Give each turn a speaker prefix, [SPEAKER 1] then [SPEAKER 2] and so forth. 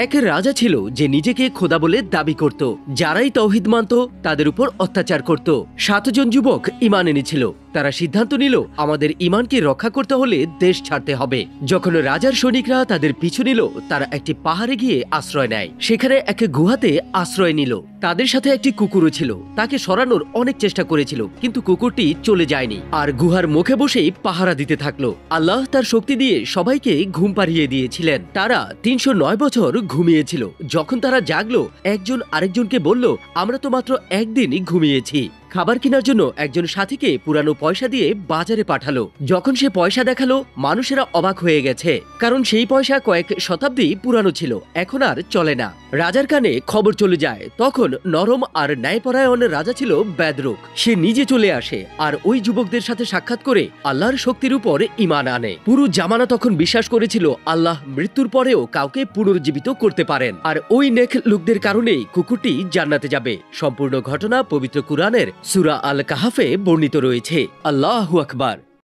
[SPEAKER 1] এক রাজা ছিল যে নিজেকে খোদা বলে দাবি করত। যারাই তৌহিদ মানত তাদের উপর অত্যাচার করত। 7 জন যুবক ঈমান এনেছিল। তারা সিদ্ধান্ত নিল আমাদের ঈমানকে রক্ষা করতে হলে দেশ ছাড়তে হবে। যখন রাজার সৈনিকরা তাদের পিছু নিল, তারা একটি পাহাড়ে গিয়ে আশ্রয় নেয়। সেখানে এক গুহাতে আশ্রয় নিল। তাদের সাথে একটি কুকুরও ছিল। তাকে সরানোর অনেক চেষ্টা করেছিল, কিন্তু কুকুরটি চলে যায়নি আর গুহার মুখে বসেই পাহারা দিতে থাকলো। আল্লাহ তার শক্তি দিয়ে সবাইকে ঘুম পাড়িয়ে দিয়েছিলেন। তারা 309 বছর ঘুমিয়েছিল। যখন তারা জাগলো, একজন আরেকজনকে বলল, আমরা তো মাত্র একদিনই ঘুমিয়েছি। খাবার কেনার জন্য একজন সাথীকে পুরানো পয়সা দিয়ে বাজারে পাঠালো। যখন সে পয়সা দেখালো, মানুষেরা অবাক হয়ে গেছে, কারণ সেই পয়সা কয়েক শতাব্দী পুরানো ছিল, এখন আর চলে না। রাজার কানে খবর চলে যায়। তখন নরম আর ন্যায়পরায়ণ রাজা ছিল বেদরুক। সে নিজে চলে আসে আর ওই যুবকদের সাথে সাক্ষাৎ করে আল্লাহর শক্তির উপর ঈমান আনে। পুরো জামানা তখন বিশ্বাস করেছিল আল্লাহ মৃত্যুর পরেও কাউকে পুনর্জীবিত করতে পারেন, আর ওই নেক লোকদের কারণেই কুকুরটি জান্নাতে যাবে। সম্পূর্ণ ঘটনা পবিত্র কুরআনের সূরা আল কাহাফে বর্ণিত রয়েছে। আল্লাহু আকবার।